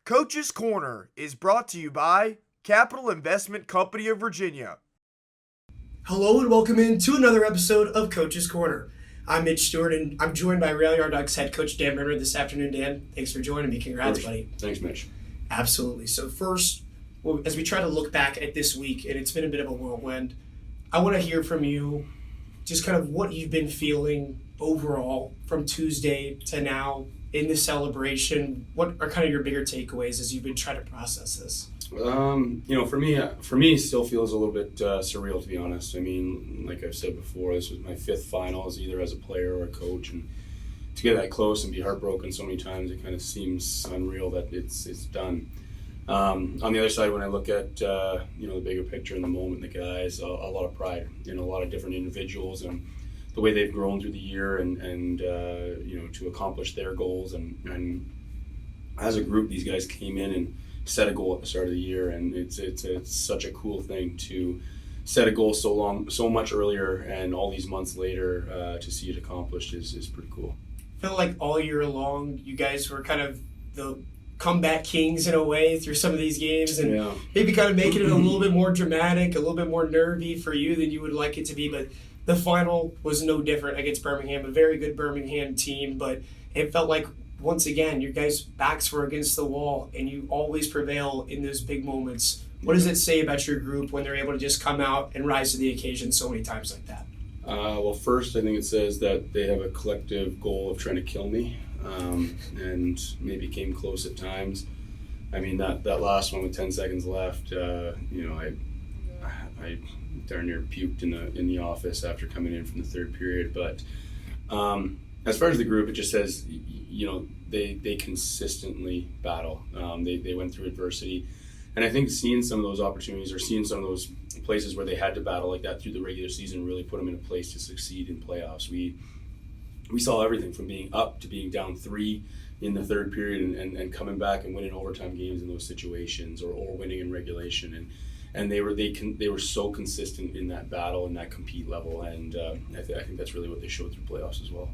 Coach's Corner is brought to you by Capital Investment Company of Virginia. Hello and welcome into another episode of Coach's Corner. I'm Mitch Stewart and I'm joined by Roanoke head coach Dan Bremner this afternoon. Dan, thanks for joining me. Congrats, buddy. Thanks, Mitch. Absolutely. So first, as we try to look back at this week, and it's been a bit of a whirlwind, I want to hear from you just kind of what you've been feeling overall from Tuesday to now in the celebration. What are kind of your bigger takeaways as you've been trying to process this? For me, it still feels a little bit surreal, to be honest. I mean, like I've said before, this was my fifth finals, either as a player or a coach, and to get that close and be heartbroken so many times, it kind of seems unreal that it's done. On the other side, when I look at the bigger picture in the moment, the guys, a lot of pride, a lot of different individuals and the way they've grown through the year and to accomplish their goals and as a group, these guys came in and set a goal at the start of the year, and it's such a cool thing to set a goal so much earlier, and all these months later to see it accomplished is pretty cool. I feel like all year long, you guys were kind of the comeback kings in a way through some of these games, and maybe kind of making it a little bit more dramatic, a little bit more nervy for you than you would like it to be. But the final was no different against Birmingham, a very good Birmingham team, but it felt like once again, your guys' backs were against the wall, and you always prevail in those big moments. What does it say about your group when they're able to just come out and rise to the occasion so many times like that? Well, first, I think it says that they have a collective goal of trying to kill me, and maybe came close at times. I mean, that last one with 10 seconds left, I darn near puked in the office after coming in from the third period. But as far as the group, it just says, they consistently battle. They went through adversity. And I think seeing some of those opportunities or seeing some of those places where they had to battle like that through the regular season really put them in a place to succeed in playoffs. We saw everything from being up to being down 3 in the third period and coming back and winning overtime games in those situations or winning in regulation. And they were so consistent in that battle and that compete level. And I think that's really what they showed through playoffs as well.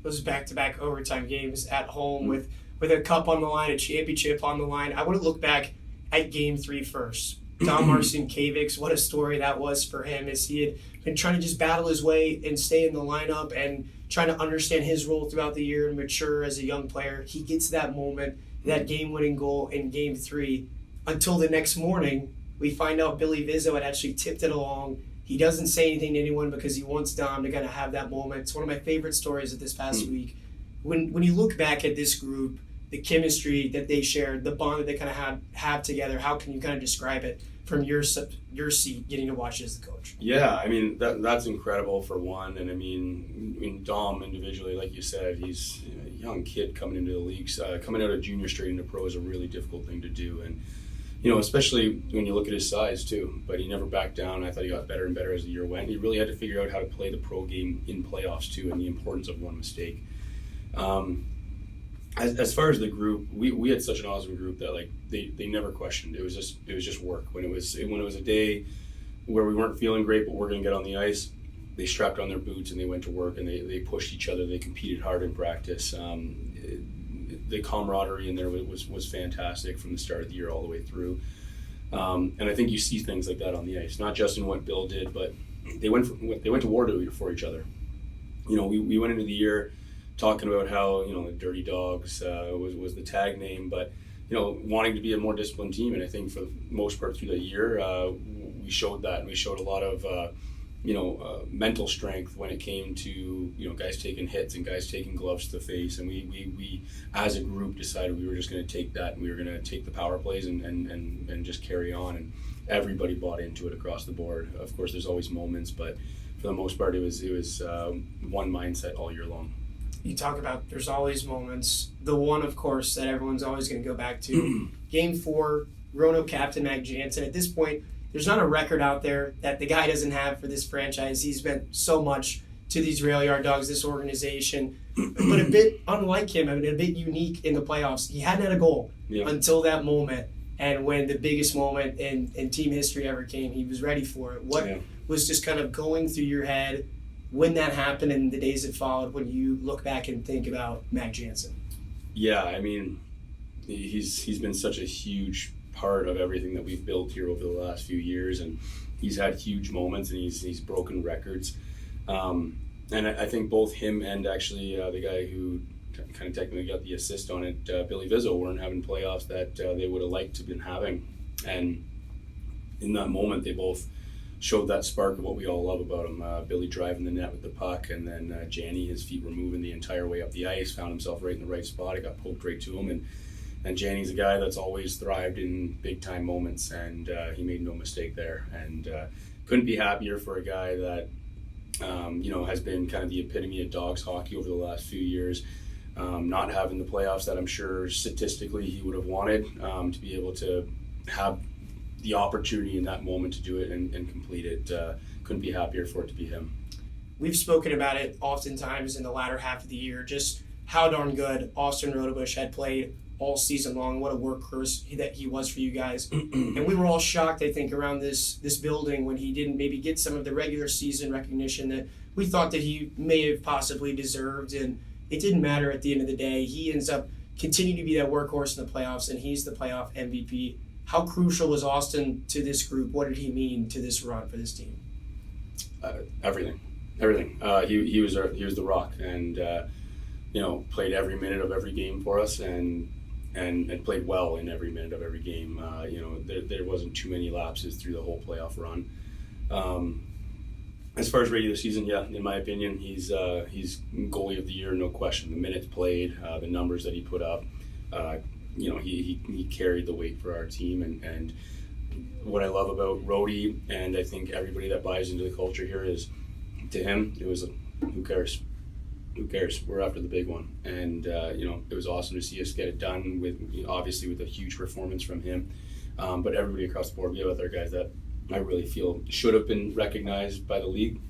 Those back-to-back overtime games at home with a cup on the line, a championship on the line. I want to look back at Game 3 first. Don Marcinkiewicz, what a story that was for him as he had been trying to just battle his way and stay in the lineup and trying to understand his role throughout the year and mature as a young player. He gets that moment, that game-winning goal in Game 3. Until the next morning, we find out Billy Vizzo had actually tipped it along. He doesn't say anything to anyone because he wants Dom to kind of have that moment. It's one of my favorite stories of this past week. When you look back at this group, the chemistry that they shared, the bond that they kind of have together, how can you kind of describe it from your seat getting to watch it as the coach? Yeah, I mean, that's incredible for one. And I mean Dom individually, like you said, he's a young kid coming into the leagues. Coming out of junior straight into pro is a really difficult thing to do. And especially when you look at his size too, but he never backed down. I thought he got better and better as the year went. He really had to figure out how to play the pro game in playoffs too, and the importance of one mistake. As far as the group, we had such an awesome group that like they never questioned. It was just work. When it was a day where we weren't feeling great, but we're going to get on the ice, they strapped on their boots and they went to work and they pushed each other. They competed hard in practice. The camaraderie in there was fantastic from the start of the year all the way through. And I think you see things like that on the ice, not just in what Bill did, but they went to war for each other. We went into the year talking about how the Dirty Dawgs was the tag name, but wanting to be a more disciplined team. And I think for the most part through the year, we showed that, and we showed a lot of mental strength when it came to guys taking hits and guys taking gloves to the face. And we as a group decided we were just going to take that and we were going to take the power plays and just carry on. And everybody bought into it across the board. Of course, there's always moments, but for the most part, it was one mindset all year long. You talk about there's always moments. The one, of course, that everyone's always going to go back to. Game 4, Roanoke captain Matt Jansens. At this point, there's not a record out there that the guy doesn't have for this franchise. He's meant so much to these Rail Yard Dogs, this organization. But a bit unlike him, a bit unique in the playoffs. He hadn't had a goal until that moment. And when the biggest moment in team history ever came, he was ready for it. What was just kind of going through your head when that happened and the days that followed when you look back and think about Matt Jansen? Yeah, I mean, he's been such a huge part of everything that we've built here over the last few years, and he's had huge moments, and he's broken records. And I think both him and actually the guy who kind of technically got the assist on it, Billy Vizzo, weren't having playoffs that they would have liked to have been having. And in that moment, they both showed that spark of what we all love about him. Billy driving the net with the puck, and then Janny, his feet were moving the entire way up the ice, found himself right in the right spot. It got poked right to him. And Janny's a guy that's always thrived in big-time moments, and he made no mistake there. And couldn't be happier for a guy that has been kind of the epitome of Dawgs hockey over the last few years. Not having the playoffs that I'm sure statistically he would have wanted, to be able to have the opportunity in that moment to do it and complete it. Couldn't be happier for it to be him. We've spoken about it oftentimes in the latter half of the year, just how darn good Austin Rodebush had played all season long. What a workhorse that he was for you guys. And we were all shocked, I think, around this building when he didn't maybe get some of the regular season recognition that we thought that he may have possibly deserved. And it didn't matter at the end of the day. He ends up continuing to be that workhorse in the playoffs, and he's the playoff MVP. How crucial was Austin to this group? What did he mean to this run for this team? Everything. He was the rock, and played every minute of every game for us, and played well in every minute of every game. There wasn't too many lapses through the whole playoff run. As far as regular season, yeah, in my opinion, he's goalie of the year, no question. The minutes played, the numbers that he put up, he carried the weight for our team. And what I love about Rhodey, and I think everybody that buys into the culture here, is to him it was who cares. Who cares? We're after the big one, and it was awesome to see us get it done with a huge performance from him. But everybody across the board, we have other guys that I really feel should have been recognized by the league,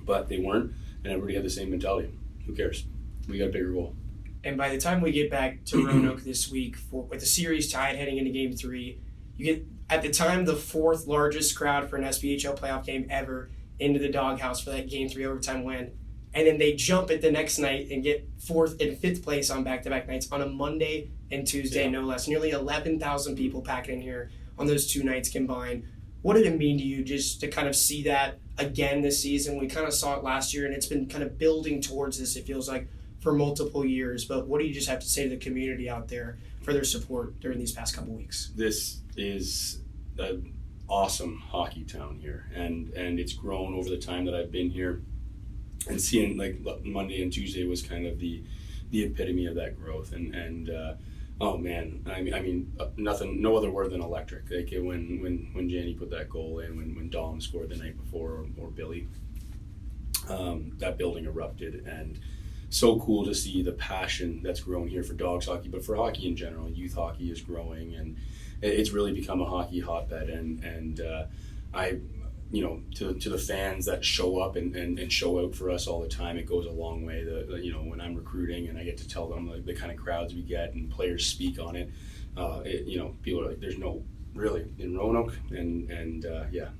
but they weren't, and everybody had the same mentality. Who cares? We got a bigger goal. And by the time we get back to Roanoke this week, with the series tied heading into Game 3, you get, at the time, the fourth largest crowd for an SPHL playoff game ever into the Doghouse for that Game 3 overtime win. And then they jump it the next night and get fourth and fifth place on back-to-back nights on a Monday and Tuesday, no less. Nearly 11,000 people packing in here on those two nights combined. What did it mean to you just to kind of see that again this season? We kind of saw it last year, and it's been kind of building towards this, it feels like, for multiple years. But what do you just have to say to the community out there for their support during these past couple weeks? This is an awesome hockey town here, and it's grown over the time that I've been here. And seeing like Monday and Tuesday was kind of the epitome of that growth, and oh man, I mean nothing, no other word than electric. Like when Janny put that goal in, when Dom scored the night before, or Billy, that building erupted, and so cool to see the passion that's grown here for Dawgs hockey, but for hockey in general. Youth hockey is growing, and it's really become a hockey hotbed, and to the fans that show up and show out for us all the time, it goes a long way. When I'm recruiting and I get to tell them the kind of crowds we get and players speak on it, people are like, there's no really in Roanoke, and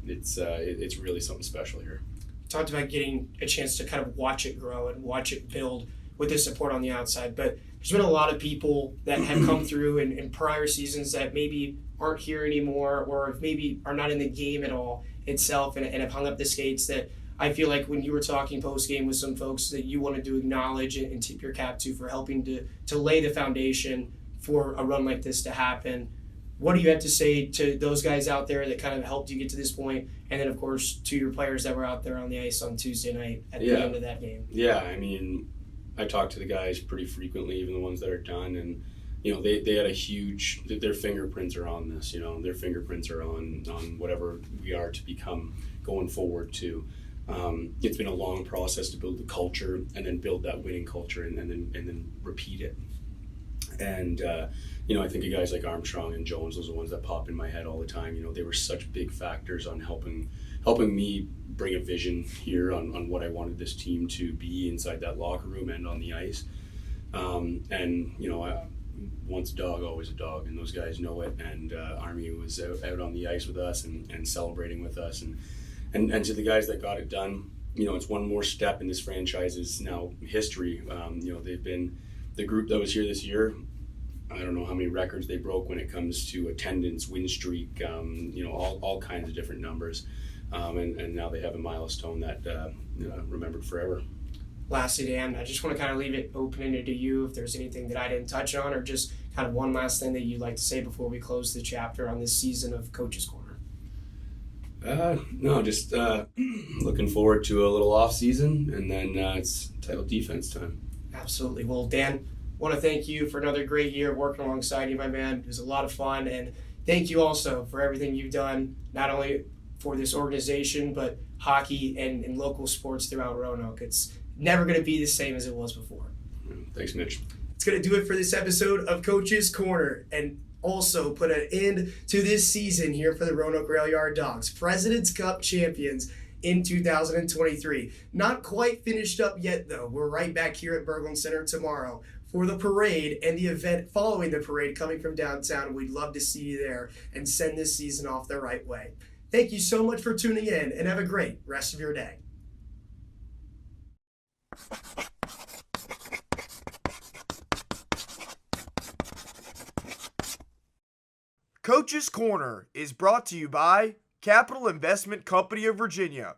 it's really something special here. Talked about getting a chance to kind of watch it grow and watch it build with the support on the outside, but there's been a lot of people that have come through in prior seasons that maybe aren't here anymore, or maybe are not in the game at all itself, and have hung up the skates, that I feel like when you were talking post-game with some folks that you wanted to acknowledge and tip your cap to for helping to lay the foundation for a run like this to happen. What do you have to say to those guys out there that kind of helped you get to this point? And then, of course, to your players that were out there on the ice on Tuesday night at the end of that game. Yeah, I mean, I talk to the guys pretty frequently, even the ones that are done, and they had a huge, their fingerprints are on this, their fingerprints are on whatever we are to become going forward to. It's been a long process to build the culture and then build that winning culture and then repeat it. And, I think of guys like Armstrong and Jones, those are the ones that pop in my head all the time. They were such big factors on helping me bring a vision here on what I wanted this team to be inside that locker room and on the ice. Once a dog, always a dog, and those guys know it. And Army was out on the ice with us and celebrating with us. And to the guys that got it done, it's one more step in this franchise's now history. They've been the group that was here this year. I don't know how many records they broke when it comes to attendance, win streak, all kinds of different numbers. And now they have a milestone that remembered forever. Lastly, Dan, I just want to kind of leave it open-ended to you if there's anything that I didn't touch on, or just kind of one last thing that you'd like to say before we close the chapter on this season of Coach's Corner. No, just looking forward to a little off season, and then it's title defense time. Absolutely. Well, Dan, I want to thank you for another great year working alongside you, my man. It was a lot of fun, and thank you also for everything you've done, not only for this organization, but hockey and local sports throughout Roanoke. It's never going to be the same as it was before. Thanks, Mitch. It's going to do it for this episode of Coach's Corner, and also put an end to this season here for the Roanoke Rail Yard Dawgs, President's Cup champions in 2023. Not quite finished up yet, though. We're right back here at Berglund Center tomorrow for the parade and the event following the parade coming from downtown. We'd love to see you there and send this season off the right way. Thank you so much for tuning in, and have a great rest of your day. Coach's Corner is brought to you by Capital Investment Company of Virginia.